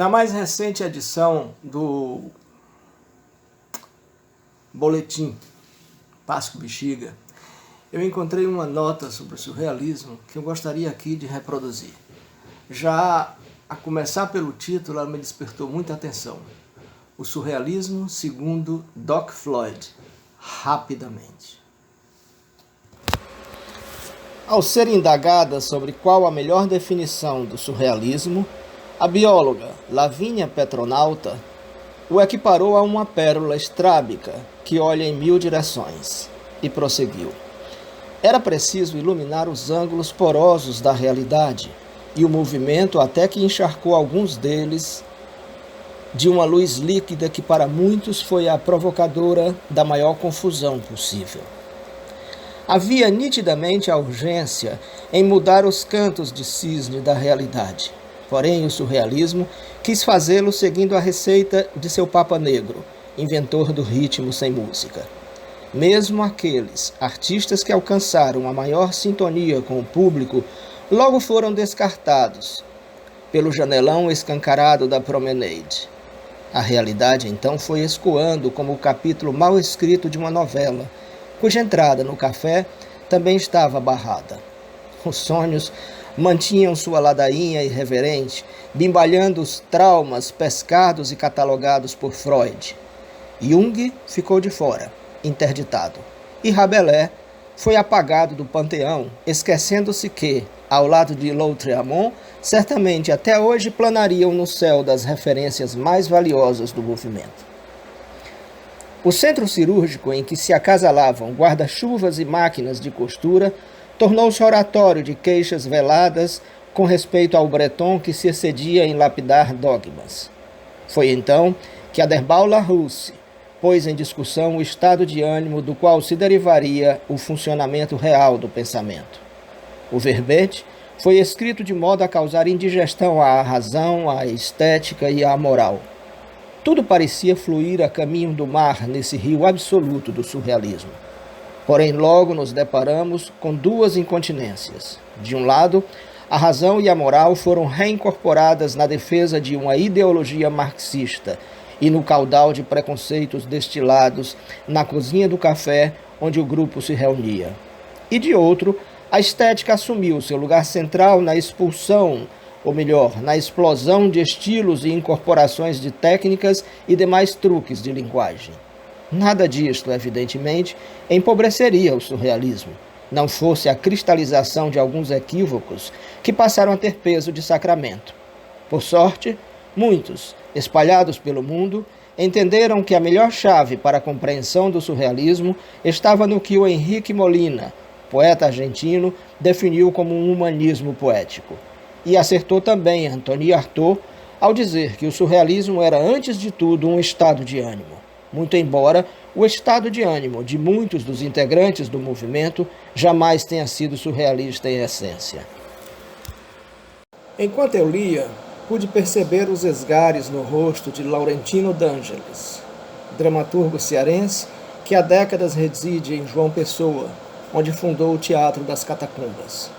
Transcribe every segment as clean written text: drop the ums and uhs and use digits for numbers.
Na mais recente edição do Boletim Pasco Bexiga, eu encontrei uma nota sobre o surrealismo que eu gostaria aqui de reproduzir. Já a começar pelo título, ela me despertou muita atenção. O surrealismo segundo Doc Floyd, rapidamente. Ao ser indagada sobre qual a melhor definição do surrealismo, a bióloga Lavínia Petronauta o equiparou a uma pérola estrábica que olha em 1000 direções, e prosseguiu. Era preciso iluminar os ângulos porosos da realidade, e o movimento até que encharcou alguns deles de uma luz líquida que para muitos foi a provocadora da maior confusão possível. Havia nitidamente a urgência em mudar os cantos de cisne da realidade. Porém, o surrealismo quis fazê-lo seguindo a receita de seu Papa Negro, inventor do ritmo sem música. Mesmo aqueles artistas que alcançaram a maior sintonia com o público logo foram descartados pelo janelão escancarado da promenade. A realidade então foi escoando como o capítulo mal escrito de uma novela, cuja entrada no café também estava barrada. Os sonhos mantinham sua ladainha irreverente, bimbalhando os traumas pescados e catalogados por Freud. Jung ficou de fora, interditado, e Rabelais foi apagado do panteão, esquecendo-se que, ao lado de Lautréamont, certamente até hoje planariam no céu das referências mais valiosas do movimento. O centro cirúrgico em que se acasalavam guarda-chuvas e máquinas de costura tornou-se oratório de queixas veladas com respeito ao breton que se excedia em lapidar dogmas. Foi então que Aderbal Larousse pôs em discussão o estado de ânimo do qual se derivaria o funcionamento real do pensamento. O verbete foi escrito de modo a causar indigestão à razão, à estética e à moral. Tudo parecia fluir a caminho do mar nesse rio absoluto do surrealismo. Porém, logo nos deparamos com duas incontinências. De um lado, a razão e a moral foram reincorporadas na defesa de uma ideologia marxista e no caudal de preconceitos destilados na cozinha do café onde o grupo se reunia. E de outro, a estética assumiu seu lugar central na expulsão, ou melhor, na explosão de estilos e incorporações de técnicas e demais truques de linguagem. Nada disto, evidentemente, empobreceria o surrealismo, não fosse a cristalização de alguns equívocos que passaram a ter peso de sacramento. Por sorte, muitos, espalhados pelo mundo, entenderam que a melhor chave para a compreensão do surrealismo estava no que o Henrique Molina, poeta argentino, definiu como um humanismo poético. E acertou também Antoni Artaud ao dizer que o surrealismo era, antes de tudo, um estado de ânimo. Muito embora o estado de ânimo de muitos dos integrantes do movimento jamais tenha sido surrealista em essência. Enquanto eu lia, pude perceber os esgares no rosto de Laurentino D'Angelis, dramaturgo cearense que há décadas reside em João Pessoa, onde fundou o Teatro das Catacumbas.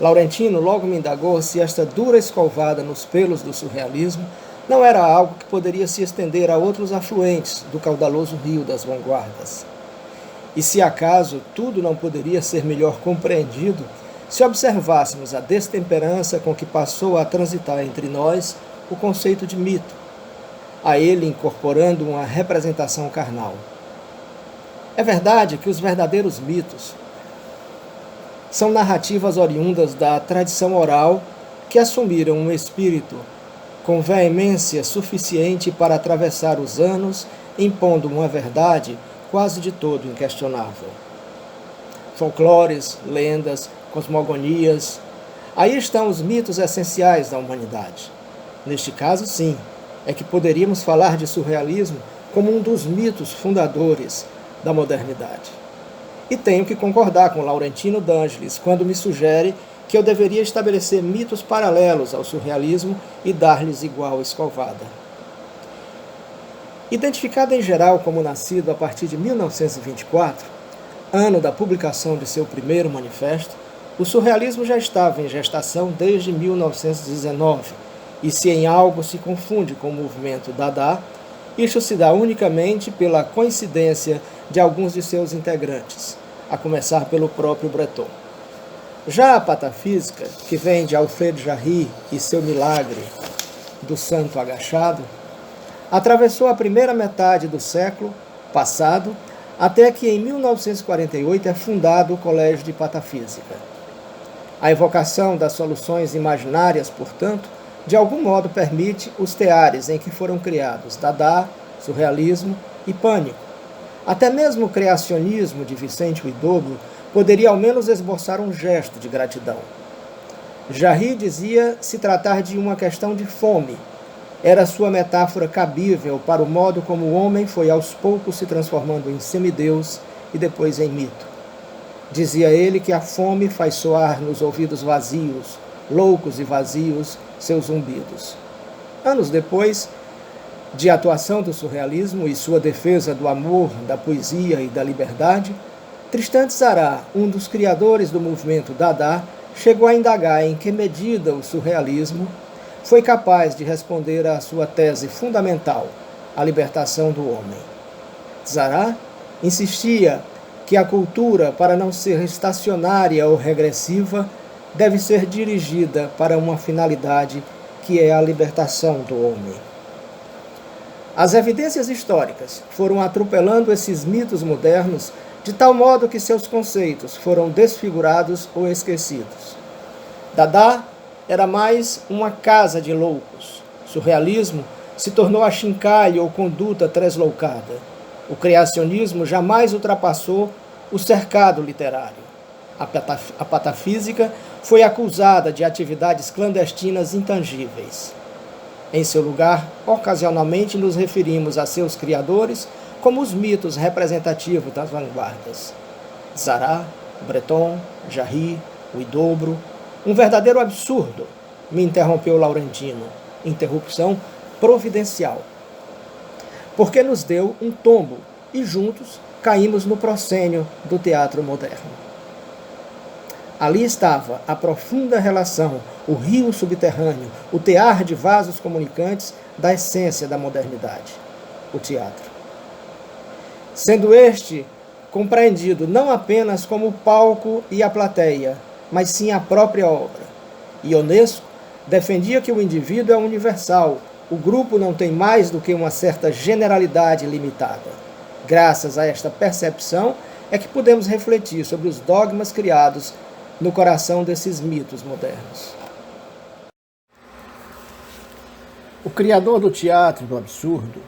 Laurentino logo me indagou se esta dura escovada nos pelos do surrealismo não era algo que poderia se estender a outros afluentes do caudaloso rio das vanguardas. E se acaso tudo não poderia ser melhor compreendido se observássemos a destemperança com que passou a transitar entre nós o conceito de mito, a ele incorporando uma representação carnal. É verdade que os verdadeiros mitos são narrativas oriundas da tradição oral que assumiram um espírito com veemência suficiente para atravessar os anos, impondo uma verdade quase de todo inquestionável. Folclores, lendas, cosmogonias, aí estão os mitos essenciais da humanidade. Neste caso, sim, é que poderíamos falar de surrealismo como um dos mitos fundadores da modernidade. E tenho que concordar com Laurentino D'Angelis quando me sugere que eu deveria estabelecer mitos paralelos ao surrealismo e dar-lhes igual escovada. Identificado em geral como nascido a partir de 1924, ano da publicação de seu primeiro manifesto, o surrealismo já estava em gestação desde 1919 e se em algo se confunde com o movimento Dada, isso se dá unicamente pela coincidência de alguns de seus integrantes, a começar pelo próprio Breton. Já a patafísica, que vem de Alfredo Jarry e seu milagre do santo agachado, atravessou a primeira metade do século passado, até que em 1948 é fundado o Colégio de Patafísica. A evocação das soluções imaginárias, portanto, de algum modo permite os teares em que foram criados Dada, surrealismo e pânico. Até mesmo o criacionismo de Vicente Huidobro poderia ao menos esboçar um gesto de gratidão. Jarry dizia se tratar de uma questão de fome. Era sua metáfora cabível para o modo como o homem foi aos poucos se transformando em semideus e depois em mito. Dizia ele que a fome faz soar nos ouvidos vazios, loucos e vazios, seus zumbidos. Anos depois, de atuação do surrealismo e sua defesa do amor, da poesia e da liberdade, Tristan Tzara, um dos criadores do movimento Dada, chegou a indagar em que medida o surrealismo foi capaz de responder à sua tese fundamental, a libertação do homem. Tzara insistia que a cultura, para não ser estacionária ou regressiva, deve ser dirigida para uma finalidade que é a libertação do homem. As evidências históricas foram atropelando esses mitos modernos de tal modo que seus conceitos foram desfigurados ou esquecidos. Dada era mais uma casa de loucos. Surrealismo se tornou a chincalha ou conduta tresloucada. O criacionismo jamais ultrapassou o cercado literário. A patafísica foi acusada de atividades clandestinas intangíveis. Em seu lugar, ocasionalmente nos referimos a seus criadores como os mitos representativos das vanguardas. Tzara, Breton, Jarry, Huidobro. Um verdadeiro absurdo, me interrompeu Laurentino. Interrupção providencial. Porque nos deu um tombo e juntos caímos no proscênio do teatro moderno. Ali estava a profunda relação, o rio subterrâneo, o tear de vasos comunicantes da essência da modernidade, o teatro. Sendo este compreendido não apenas como o palco e a plateia, mas sim a própria obra. Ionesco defendia que o indivíduo é universal, o grupo não tem mais do que uma certa generalidade limitada. Graças a esta percepção é que podemos refletir sobre os dogmas criados no coração desses mitos modernos. O criador do teatro do absurdo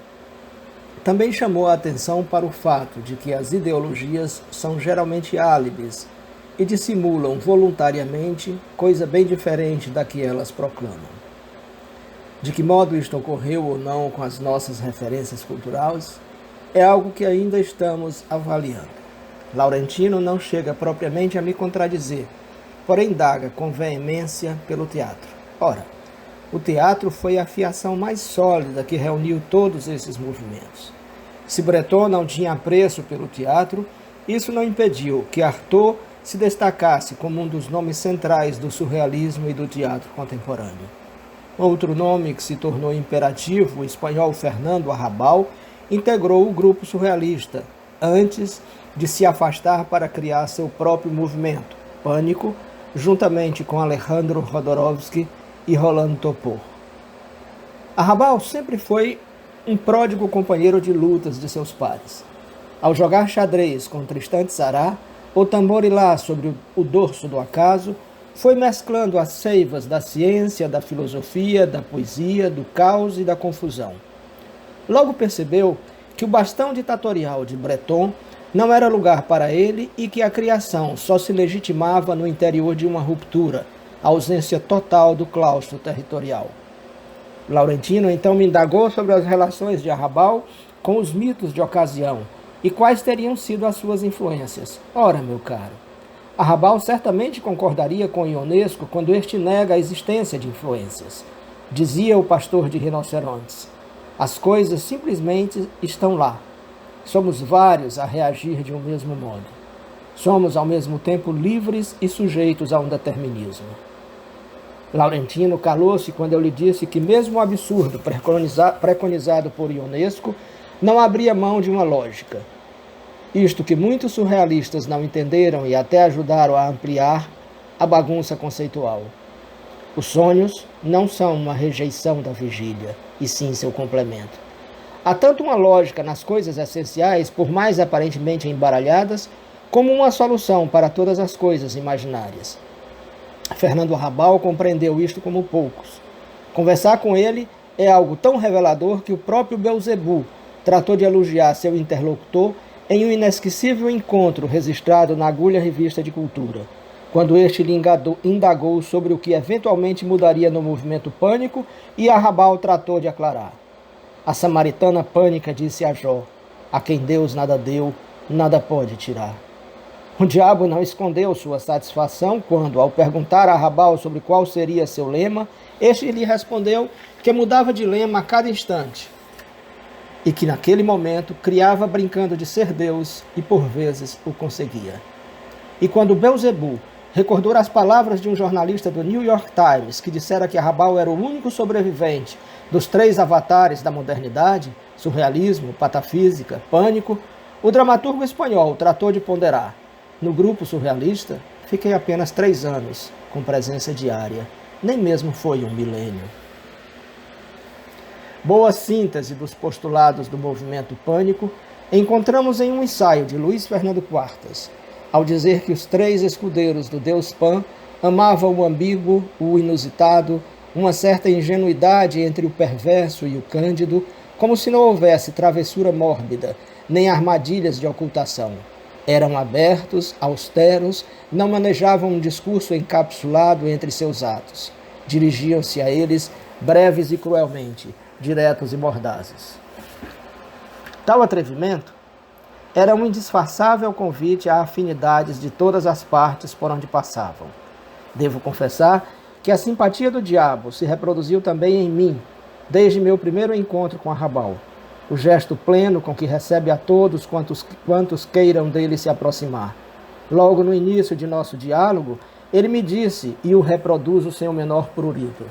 também chamou a atenção para o fato de que as ideologias são geralmente álibis e dissimulam voluntariamente coisa bem diferente da que elas proclamam. De que modo isto ocorreu ou não com as nossas referências culturais é algo que ainda estamos avaliando. Laurentino não chega propriamente a me contradizer, porém indaga com veemência pelo teatro. Ora, o teatro foi a fiação mais sólida que reuniu todos esses movimentos. Se Breton não tinha apreço pelo teatro, isso não impediu que Artaud se destacasse como um dos nomes centrais do surrealismo e do teatro contemporâneo. Outro nome que se tornou imperativo, o espanhol Fernando Arrabal, integrou o grupo surrealista, antes de se afastar para criar seu próprio movimento, Pânico, juntamente com Alejandro Jodorowsky e Roland Topor. Arrabal sempre foi um pródigo companheiro de lutas de seus pares. Ao jogar xadrez com Tristan Tzara, ou tamborilar sobre o dorso do acaso, foi mesclando as seivas da ciência, da filosofia, da poesia, do caos e da confusão. Logo percebeu que o bastão ditatorial de Breton não era lugar para ele e que a criação só se legitimava no interior de uma ruptura, a ausência total do claustro territorial. Laurentino então me indagou sobre as relações de Arrabal com os mitos de ocasião e quais teriam sido as suas influências. Ora, meu caro, Arrabal certamente concordaria com Ionesco quando este nega a existência de influências. Dizia o pastor de rinocerontes: as coisas simplesmente estão lá. Somos vários a reagir de um mesmo modo. Somos, ao mesmo tempo, livres e sujeitos a um determinismo. Laurentino calou-se quando eu lhe disse que mesmo o absurdo preconizado por Ionesco não abria mão de uma lógica. Isto que muitos surrealistas não entenderam e até ajudaram a ampliar a bagunça conceitual. Os sonhos não são uma rejeição da vigília, e sim seu complemento. Há tanto uma lógica nas coisas essenciais, por mais aparentemente embaralhadas, como uma solução para todas as coisas imaginárias. Fernando Arrabal compreendeu isto como poucos. Conversar com ele é algo tão revelador que o próprio Beelzebub tratou de elogiar seu interlocutor em um inesquecível encontro registrado na Agulha Revista de Cultura, quando este lhe indagou sobre o que eventualmente mudaria no movimento Pânico e Arrabal tratou de aclarar. A samaritana pânica disse a Jó, a quem Deus nada deu, nada pode tirar. O diabo não escondeu sua satisfação quando, ao perguntar a Arrabal sobre qual seria seu lema, este lhe respondeu que mudava de lema a cada instante e que naquele momento criava brincando de ser Deus e por vezes o conseguia. E quando Beelzebub recordou as palavras de um jornalista do New York Times que dissera que Arrabal era o único sobrevivente dos 3 avatares da modernidade, surrealismo, patafísica, pânico, o dramaturgo espanhol tratou de ponderar. No grupo surrealista, fiquei apenas 3 anos, com presença diária. Nem mesmo foi um milênio. Boa síntese dos postulados do movimento Pânico encontramos em um ensaio de Luiz Fernando Quartas, ao dizer que os 3 escudeiros do Deus Pan amavam o ambíguo, o inusitado, uma certa ingenuidade entre o perverso e o cândido, como se não houvesse travessura mórbida, nem armadilhas de ocultação. Eram abertos, austeros, não manejavam um discurso encapsulado entre seus atos. Dirigiam-se a eles breves e cruelmente, diretos e mordazes. Tal atrevimento era um indisfarçável convite a afinidades de todas as partes por onde passavam. Devo confessar que a simpatia do diabo se reproduziu também em mim, desde meu primeiro encontro com Arrabal. O gesto pleno com que recebe a todos quantos queiram dele se aproximar. Logo no início de nosso diálogo, ele me disse, e o reproduzo sem o menor prurido: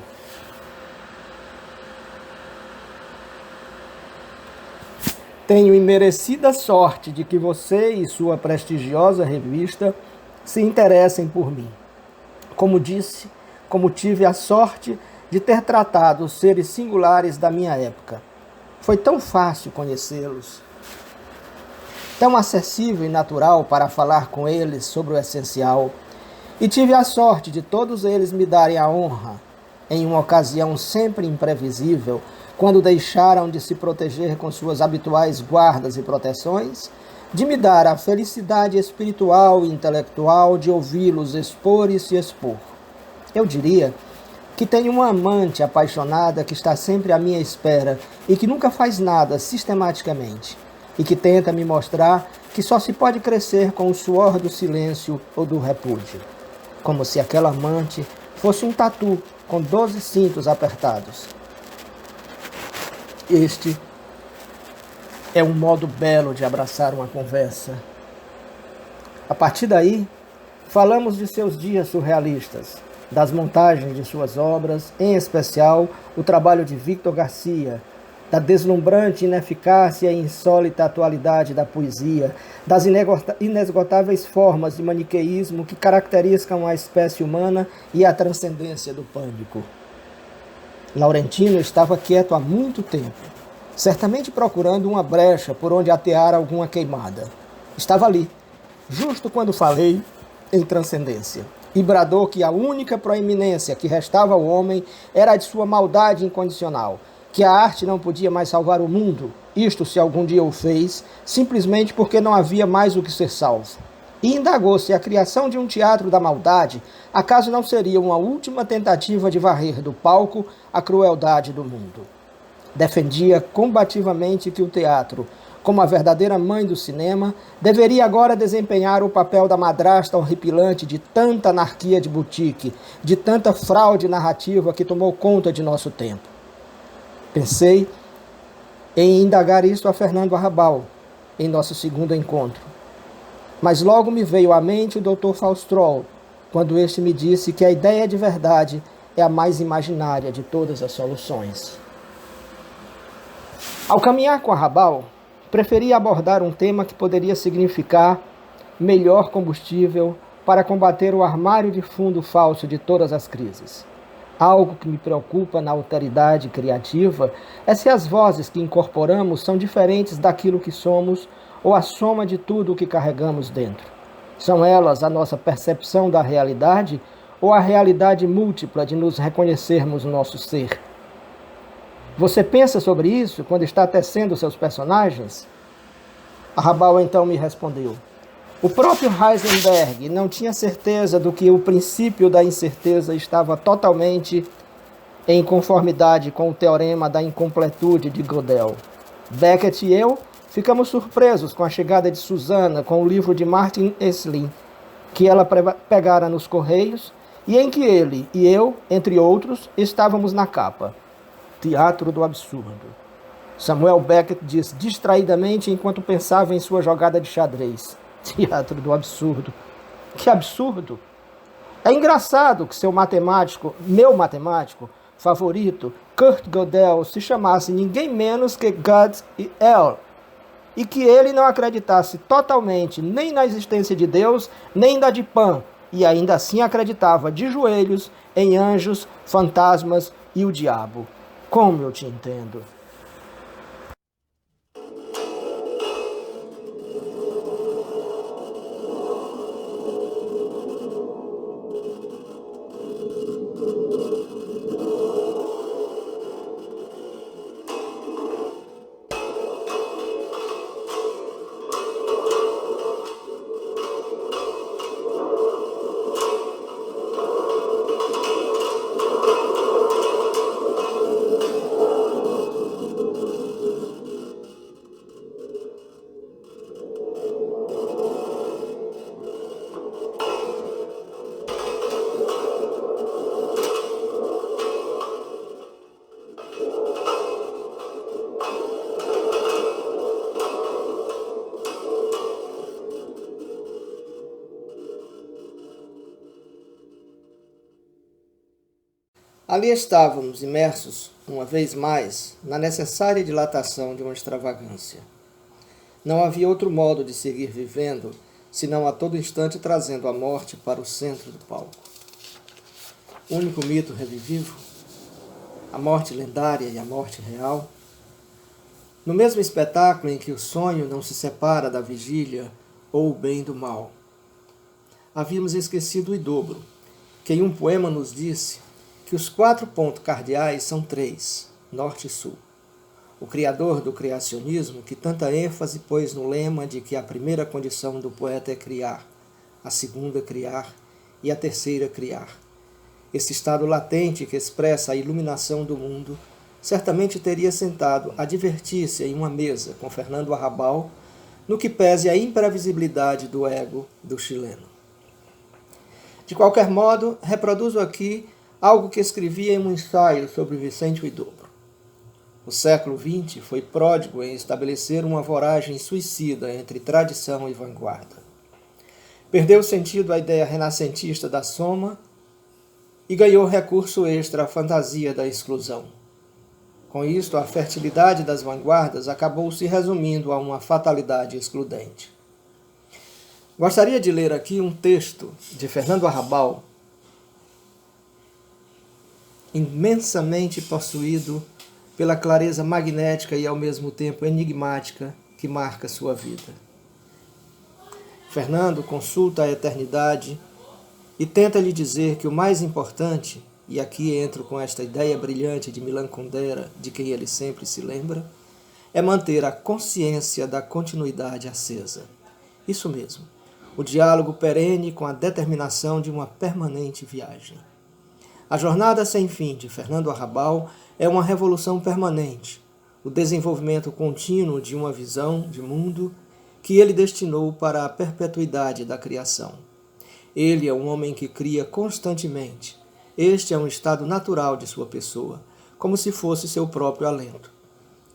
tenho imerecida sorte de que você e sua prestigiosa revista se interessem por mim. Como tive a sorte de ter tratado os seres singulares da minha época. Foi tão fácil conhecê-los, tão acessível e natural para falar com eles sobre o essencial, e tive a sorte de todos eles me darem a honra, em uma ocasião sempre imprevisível, quando deixaram de se proteger com suas habituais guardas e proteções, de me dar a felicidade espiritual e intelectual de ouvi-los expor e se expor. Eu diria que tenho uma amante apaixonada que está sempre à minha espera e que nunca faz nada sistematicamente, e que tenta me mostrar que só se pode crescer com o suor do silêncio ou do repúdio, como se aquela amante fosse um tatu com 12 cintos apertados. Este é um modo belo de abraçar uma conversa. A partir daí, falamos de seus dias surrealistas, das montagens de suas obras, em especial o trabalho de Victor Garcia, da deslumbrante ineficácia e insólita atualidade da poesia, das inesgotáveis formas de maniqueísmo que caracterizam a espécie humana e a transcendência do pânico. Laurentino estava quieto há muito tempo, certamente procurando uma brecha por onde atear alguma queimada. Estava ali, justo quando falei em transcendência, e bradou que a única proeminência que restava ao homem era a de sua maldade incondicional, que a arte não podia mais salvar o mundo, isto se algum dia o fez, simplesmente porque não havia mais o que ser salvo. E indagou se a criação de um teatro da maldade acaso não seria uma última tentativa de varrer do palco a crueldade do mundo. Defendia combativamente que o teatro, como a verdadeira mãe do cinema, deveria agora desempenhar o papel da madrasta horripilante de tanta anarquia de boutique, de tanta fraude narrativa que tomou conta de nosso tempo. Pensei em indagar isto a Fernando Arrabal, em nosso segundo encontro. Mas logo me veio à mente o Dr. Faustrol, quando este me disse que a ideia de verdade é a mais imaginária de todas as soluções. Ao caminhar com Arrabal, preferi abordar um tema que poderia significar melhor combustível para combater o armário de fundo falso de todas as crises. Algo que me preocupa na alteridade criativa é se as vozes que incorporamos são diferentes daquilo que somos ou a soma de tudo o que carregamos dentro. São elas a nossa percepção da realidade ou a realidade múltipla de nos reconhecermos no nosso ser? Você pensa sobre isso quando está tecendo seus personagens? Arrabal então me respondeu. O próprio Heisenberg não tinha certeza do que o princípio da incerteza estava totalmente em conformidade com o teorema da incompletude de Gödel. Beckett e eu ficamos surpresos com a chegada de Susana com o livro de Martin Esslin, que ela pegara nos Correios e em que ele e eu, entre outros, estávamos na capa. Teatro do absurdo. Samuel Beckett diz distraidamente enquanto pensava em sua jogada de xadrez. Teatro do absurdo. Que absurdo! É engraçado que meu matemático favorito, Kurt Gödel, se chamasse ninguém menos que Gad El, e que ele não acreditasse totalmente nem na existência de Deus, nem da de Pan, e ainda assim acreditava de joelhos em anjos, fantasmas e o diabo. Como eu te entendo. Ali estávamos, imersos, uma vez mais, na necessária dilatação de uma extravagância. Não havia outro modo de seguir vivendo, senão a todo instante trazendo a morte para o centro do palco. O único mito revivivo, a morte lendária e a morte real, no mesmo espetáculo em que o sonho não se separa da vigília ou o bem do mal. Havíamos esquecido o dobro, que em um poema nos disse que os 4 pontos cardeais são 3, norte e sul. O criador do criacionismo, que tanta ênfase pôs no lema de que a primeira condição do poeta é criar, a segunda criar e a terceira criar. Esse estado latente que expressa a iluminação do mundo, certamente teria sentado a divertir-se em uma mesa com Fernando Arrabal, no que pese a imprevisibilidade do ego do chileno. De qualquer modo, reproduzo aqui algo que escrevi em um ensaio sobre Vicente Huidobro. O século XX foi pródigo em estabelecer uma voragem suicida entre tradição e vanguarda. Perdeu sentido a ideia renascentista da soma e ganhou recurso extra à fantasia da exclusão. Com isto, a fertilidade das vanguardas acabou se resumindo a uma fatalidade excludente. Gostaria de ler aqui um texto de Fernando Arrabal, imensamente possuído pela clareza magnética e ao mesmo tempo enigmática que marca sua vida. Fernando consulta a eternidade e tenta lhe dizer que o mais importante, e aqui entro com esta ideia brilhante de Milan Kundera, de quem ele sempre se lembra, é manter a consciência da continuidade acesa. Isso mesmo, o diálogo perene com a determinação de uma permanente viagem. A jornada sem fim de Fernando Arrabal é uma revolução permanente, o desenvolvimento contínuo de uma visão de mundo que ele destinou para a perpetuidade da criação. Ele é um homem que cria constantemente. Este é um estado natural de sua pessoa, como se fosse seu próprio alento.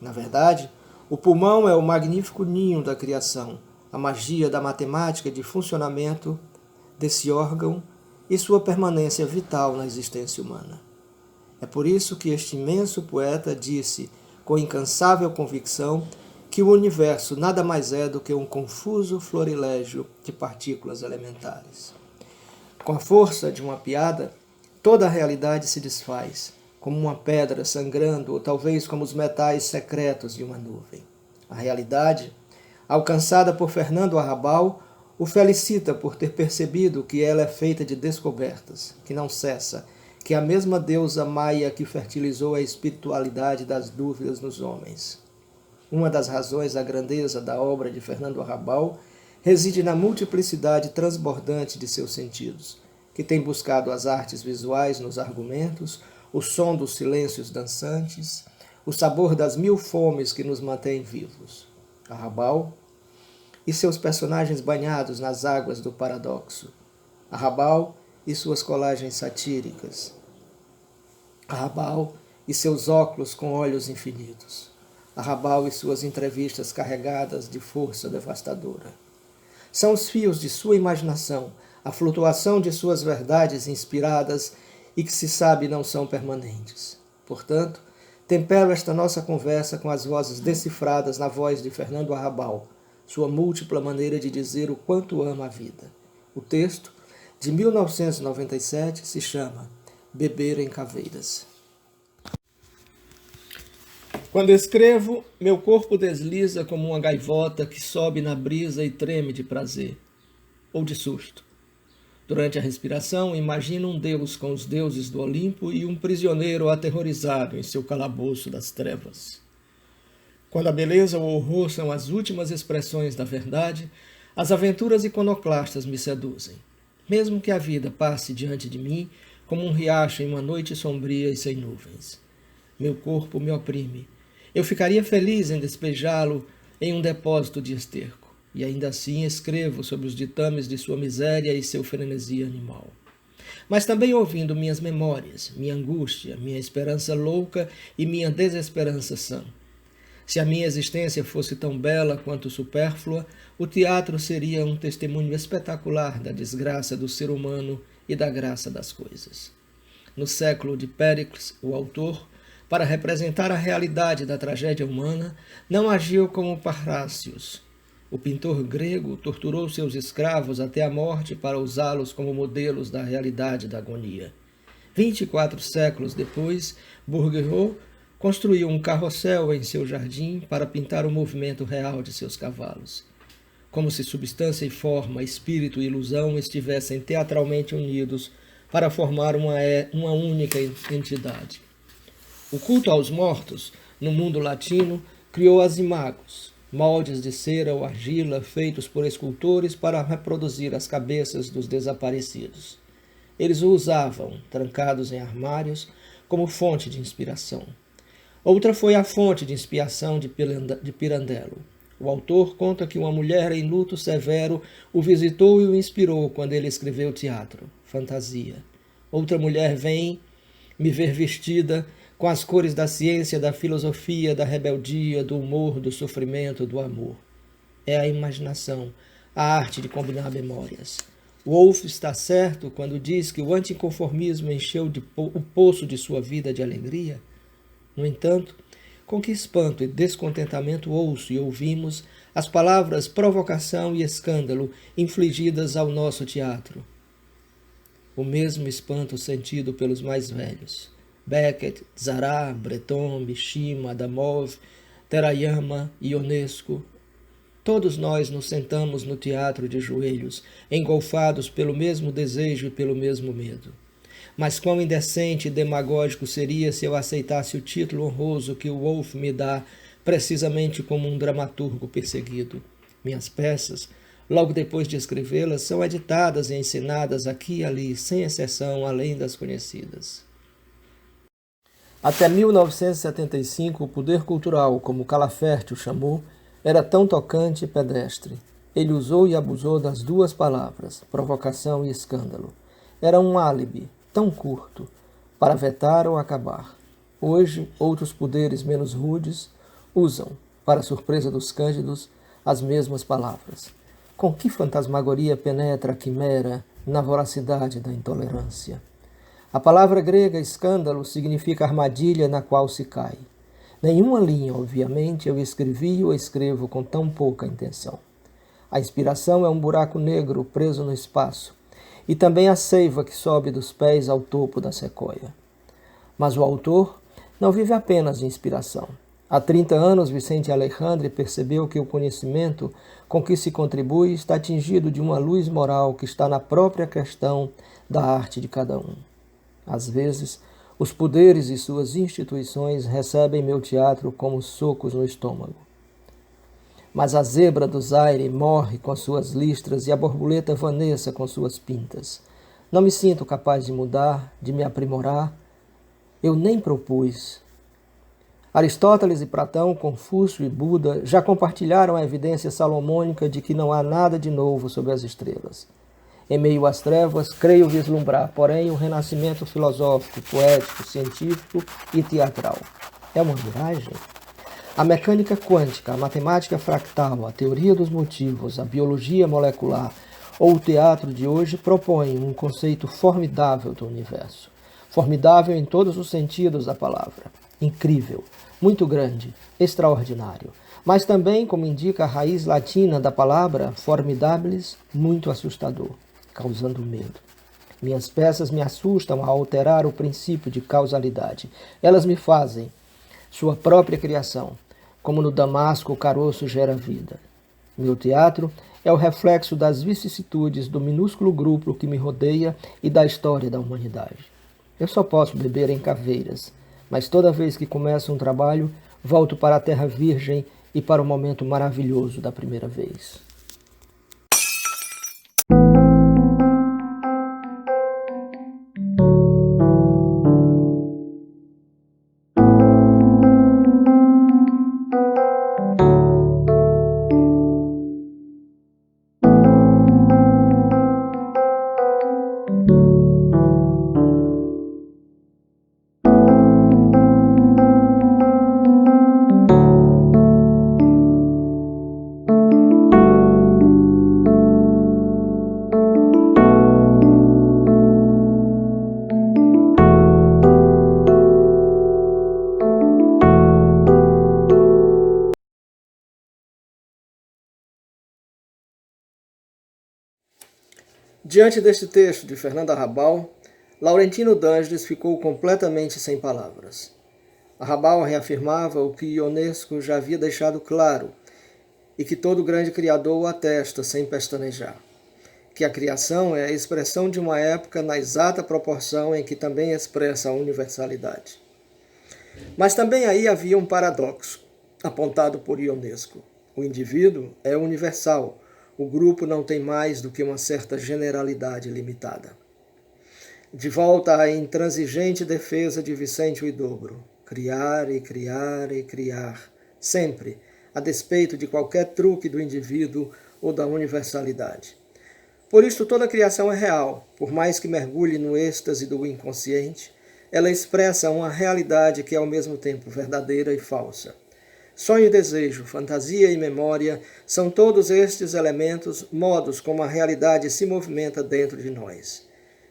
Na verdade, o pulmão é o magnífico ninho da criação, a magia da matemática de funcionamento desse órgão e sua permanência vital na existência humana. É por isso que este imenso poeta disse, com incansável convicção, que o universo nada mais é do que um confuso florilégio de partículas elementares. Com a força de uma piada, toda a realidade se desfaz, como uma pedra sangrando ou talvez como os metais secretos de uma nuvem. A realidade, alcançada por Fernando Arrabal, o felicita por ter percebido que ela é feita de descobertas, que não cessa, que é a mesma deusa maia que fertilizou a espiritualidade das dúvidas nos homens. Uma das razões da grandeza da obra de Fernando Arrabal reside na multiplicidade transbordante de seus sentidos, que tem buscado as artes visuais nos argumentos, o som dos silêncios dançantes, o sabor das mil fomes que nos mantêm vivos. Arrabal e seus personagens banhados nas águas do paradoxo. Arrabal e suas colagens satíricas. Arrabal e seus óculos com olhos infinitos. Arrabal e suas entrevistas carregadas de força devastadora. São os fios de sua imaginação, a flutuação de suas verdades inspiradas e que se sabe não são permanentes. Portanto, tempero esta nossa conversa com as vozes decifradas na voz de Fernando Arrabal, sua múltipla maneira de dizer o quanto ama a vida. O texto, de 1997, se chama Beber em Caveiras. Quando escrevo, meu corpo desliza como uma gaivota que sobe na brisa e treme de prazer, ou de susto. Durante a respiração, imagino um deus com os deuses do Olimpo e um prisioneiro aterrorizado em seu calabouço das trevas. Quando a beleza ou o horror são as últimas expressões da verdade, as aventuras iconoclastas me seduzem. Mesmo que a vida passe diante de mim como um riacho em uma noite sombria e sem nuvens. Meu corpo me oprime. Eu ficaria feliz em despejá-lo em um depósito de esterco, e ainda assim escrevo sobre os ditames de sua miséria e seu frenesi animal. Mas também ouvindo minhas memórias, minha angústia, minha esperança louca e minha desesperança sã. Se a minha existência fosse tão bela quanto supérflua, o teatro seria um testemunho espetacular da desgraça do ser humano e da graça das coisas. No século de Péricles, o autor, para representar a realidade da tragédia humana, não agiu como Parrásios. O pintor grego torturou seus escravos até a morte para usá-los como modelos da realidade da agonia. 24 séculos depois, Bourguignon construiu um carrossel em seu jardim para pintar o movimento real de seus cavalos. Como se substância e forma, espírito e ilusão estivessem teatralmente unidos para formar uma única entidade. O culto aos mortos, no mundo latino, criou as imagos, moldes de cera ou argila feitos por escultores para reproduzir as cabeças dos desaparecidos. Eles o usavam, trancados em armários, como fonte de inspiração. Outra foi a fonte de inspiração de Pirandello. O autor conta que uma mulher em luto severo o visitou e o inspirou quando ele escreveu teatro, fantasia. Outra mulher vem me ver vestida com as cores da ciência, da filosofia, da rebeldia, do humor, do sofrimento, do amor. É a imaginação, a arte de combinar memórias. Woolf está certo quando diz que o anticonformismo encheu o poço de sua vida de alegria. No entanto, com que espanto e descontentamento ouço e ouvimos as palavras provocação e escândalo infligidas ao nosso teatro. O mesmo espanto sentido pelos mais velhos. Beckett, Zará, Breton, Mishima, Adamov, Terayama, Ionesco. Todos nós nos sentamos no teatro de joelhos, engolfados pelo mesmo desejo e pelo mesmo medo. Mas quão indecente e demagógico seria se eu aceitasse o título honroso que o Woolf me dá, precisamente como um dramaturgo perseguido. Minhas peças, logo depois de escrevê-las, são editadas e ensinadas aqui e ali, sem exceção, além das conhecidas. Até 1975, o poder cultural, como Calaferte o chamou, era tão tocante e pedestre. Ele usou e abusou das duas palavras, provocação e escândalo. Era um álibi, tão curto, para vetar ou acabar. Hoje, outros poderes menos rudes usam, para surpresa dos cândidos, as mesmas palavras. Com que fantasmagoria penetra a quimera na voracidade da intolerância? A palavra grega escândalo significa armadilha na qual se cai. Nenhuma linha, obviamente, eu escrevi ou escrevo com tão pouca intenção. A inspiração é um buraco negro preso no espaço, e também a seiva que sobe dos pés ao topo da sequoia. Mas o autor não vive apenas de inspiração. Há 30 anos, Vicente Aleixandre percebeu que o conhecimento com que se contribui está tingido de uma luz moral que está na própria questão da arte de cada um. Às vezes, os poderes e suas instituições recebem meu teatro como socos no estômago. Mas a zebra do Zaire morre com suas listras e a borboleta Vanessa com suas pintas. Não me sinto capaz de mudar, de me aprimorar. Eu nem propus. Aristóteles e Platão, Confúcio e Buda já compartilharam a evidência salomônica de que não há nada de novo sob as estrelas. Em meio às trevas, creio vislumbrar, porém, um renascimento filosófico, poético, científico e teatral. É uma miragem? A mecânica quântica, a matemática fractal, a teoria dos motivos, a biologia molecular ou o teatro de hoje propõem um conceito formidável do universo. Formidável em todos os sentidos da palavra. Incrível, muito grande, extraordinário. Mas também, como indica a raiz latina da palavra, formidabilis, muito assustador, causando medo. Minhas peças me assustam a alterar o princípio de causalidade. Elas me fazem sua própria criação, como no Damasco o caroço gera vida. Meu teatro é o reflexo das vicissitudes do minúsculo grupo que me rodeia e da história da humanidade. Eu só posso beber em caveiras, mas toda vez que começo um trabalho, volto para a terra virgem e para o momento maravilhoso da primeira vez. Diante deste texto de Fernando Arrabal, Laurentino d'Angles ficou completamente sem palavras. Arrabal reafirmava o que Ionesco já havia deixado claro e que todo grande criador o atesta sem pestanejar, que a criação é a expressão de uma época na exata proporção em que também expressa a universalidade. Mas também aí havia um paradoxo, apontado por Ionesco. O indivíduo é universal, o grupo não tem mais do que uma certa generalidade limitada. De volta à intransigente defesa de Vicente Huidobro, criar e criar e criar, sempre, a despeito de qualquer truque do indivíduo ou da universalidade. Por isso toda criação é real, por mais que mergulhe no êxtase do inconsciente, ela expressa uma realidade que é ao mesmo tempo verdadeira e falsa. Sonho e desejo, fantasia e memória são todos estes elementos, modos como a realidade se movimenta dentro de nós.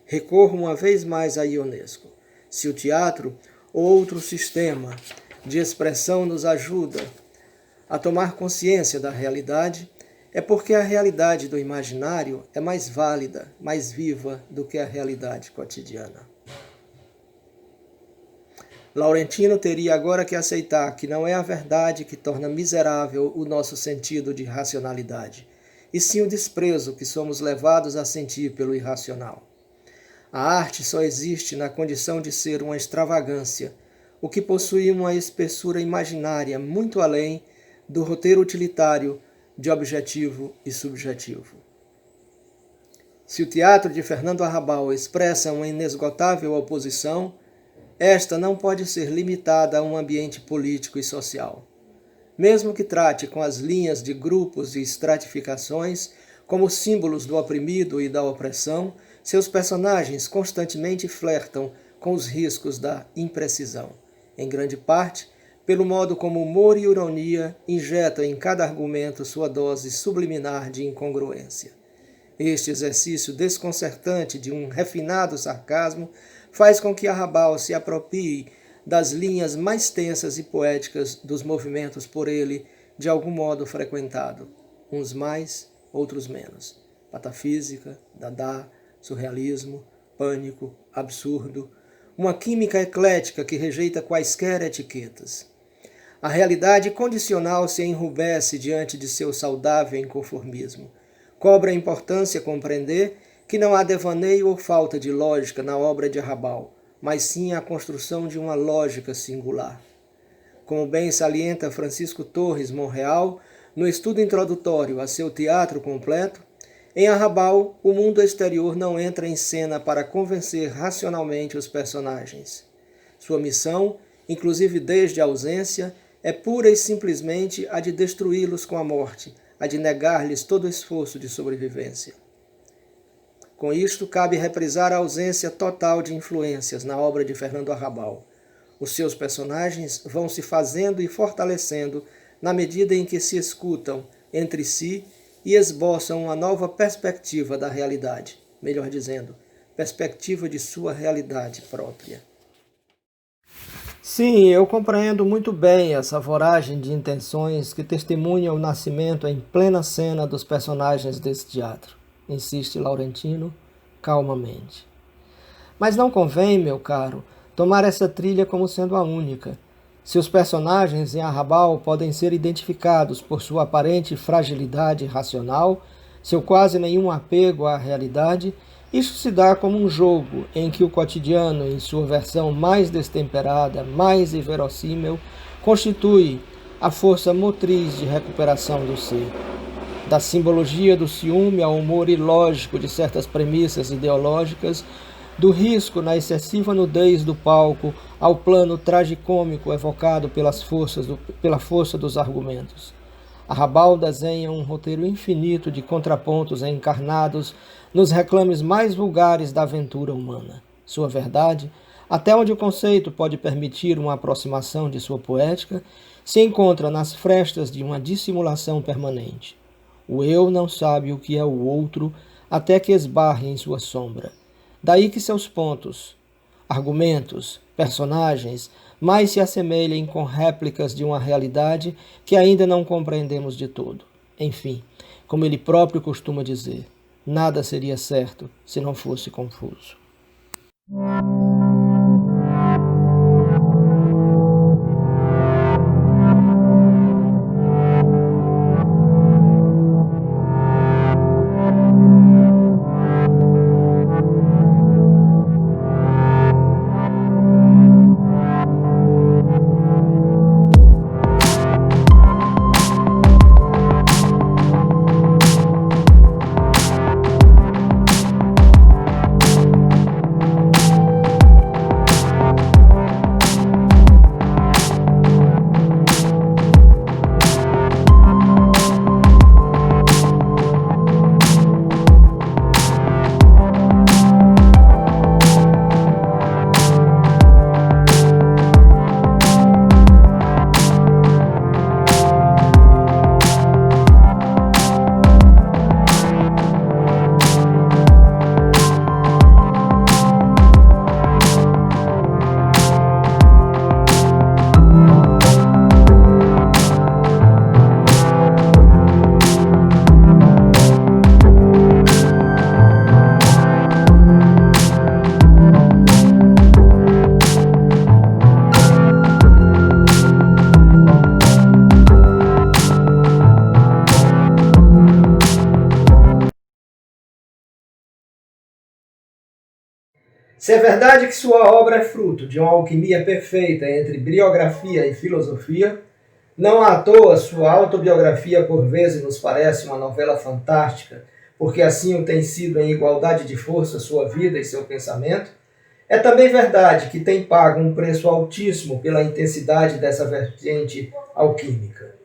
Recorro uma vez mais a Ionesco. Se o teatro ou outro sistema de expressão nos ajuda a tomar consciência da realidade, é porque a realidade do imaginário é mais válida, mais viva do que a realidade cotidiana. Laurentino teria agora que aceitar que não é a verdade que torna miserável o nosso sentido de racionalidade, e sim o desprezo que somos levados a sentir pelo irracional. A arte só existe na condição de ser uma extravagância, o que possui uma espessura imaginária muito além do roteiro utilitário de objetivo e subjetivo. Se o teatro de Fernando Arrabal expressa uma inesgotável oposição, esta não pode ser limitada a um ambiente político e social. Mesmo que trate com as linhas de grupos e estratificações como símbolos do oprimido e da opressão, seus personagens constantemente flertam com os riscos da imprecisão, em grande parte pelo modo como humor e ironia injetam em cada argumento sua dose subliminar de incongruência. Este exercício desconcertante de um refinado sarcasmo faz com que Arrabal se aproprie das linhas mais tensas e poéticas dos movimentos por ele de algum modo frequentado, uns mais, outros menos. Patafísica, Dada, surrealismo, pânico, absurdo, uma química eclética que rejeita quaisquer etiquetas. A realidade condicional se enrubesce diante de seu saudável inconformismo. Cobra a importância compreender que não há devaneio ou falta de lógica na obra de Arrabal, mas sim a construção de uma lógica singular. Como bem salienta Francisco Torres Monreal, no estudo introdutório a seu teatro completo, em Arrabal, o mundo exterior não entra em cena para convencer racionalmente os personagens. Sua missão, inclusive desde a ausência, é pura e simplesmente a de destruí-los com a morte, a de negar-lhes todo esforço de sobrevivência. Com isto, cabe reprisar a ausência total de influências na obra de Fernando Arrabal. Os seus personagens vão se fazendo e fortalecendo na medida em que se escutam entre si e esboçam uma nova perspectiva da realidade, melhor dizendo, perspectiva de sua realidade própria. Sim, eu compreendo muito bem essa voragem de intenções que testemunha o nascimento em plena cena dos personagens desse teatro, insiste Laurentino, calmamente. Mas não convém, meu caro, tomar essa trilha como sendo a única. Se os personagens em Arrabal podem ser identificados por sua aparente fragilidade racional, seu quase nenhum apego à realidade, isso se dá como um jogo em que o cotidiano, em sua versão mais destemperada, mais inverossímil, constitui a força motriz de recuperação do ser. Da simbologia do ciúme ao humor ilógico de certas premissas ideológicas, do risco na excessiva nudez do palco ao plano tragicômico evocado pela força dos argumentos. Arrabal desenha um roteiro infinito de contrapontos encarnados nos reclames mais vulgares da aventura humana. Sua verdade, até onde o conceito pode permitir uma aproximação de sua poética, se encontra nas frestas de uma dissimulação permanente. O eu não sabe o que é o outro até que esbarre em sua sombra. Daí que seus pontos, argumentos, personagens, mais se assemelhem com réplicas de uma realidade que ainda não compreendemos de todo. Enfim, como ele próprio costuma dizer, nada seria certo se não fosse confuso. Se é verdade que sua obra é fruto de uma alquimia perfeita entre biografia e filosofia, não à toa sua autobiografia por vezes nos parece uma novela fantástica, porque assim o tem sido em igualdade de força sua vida e seu pensamento, é também verdade que tem pago um preço altíssimo pela intensidade dessa vertente alquímica.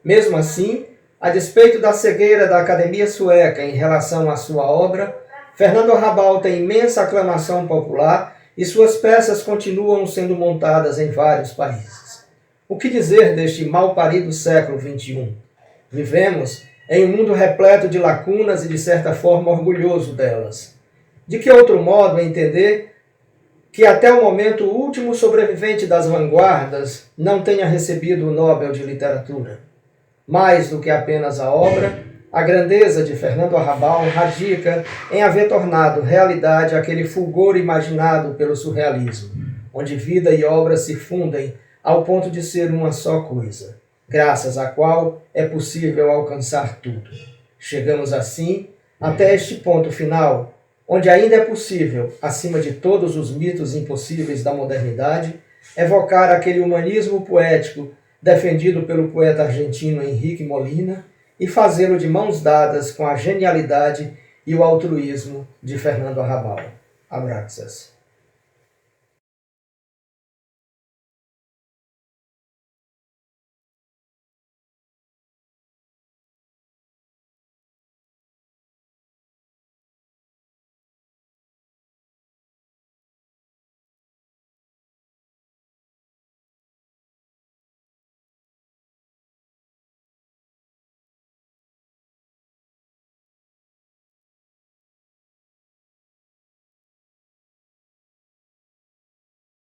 Mesmo assim, a despeito da cegueira da Academia Sueca em relação à sua obra, Fernando Arrabal tem imensa aclamação popular e suas peças continuam sendo montadas em vários países. O que dizer deste mal-parido século XXI? Vivemos em um mundo repleto de lacunas e, de certa forma, orgulhoso delas. De que outro modo entender que até o momento o último sobrevivente das vanguardas não tenha recebido o Nobel de Literatura. Mais do que apenas a obra, a grandeza de Fernando Arrabal radica em haver tornado realidade aquele fulgor imaginado pelo surrealismo, onde vida e obra se fundem ao ponto de ser uma só coisa, graças à qual é possível alcançar tudo. Chegamos assim até este ponto final, onde ainda é possível, acima de todos os mitos impossíveis da modernidade, evocar aquele humanismo poético defendido pelo poeta argentino Henrique Molina e fazê-lo de mãos dadas com a genialidade e o altruísmo de Fernando Arrabal. Abraças.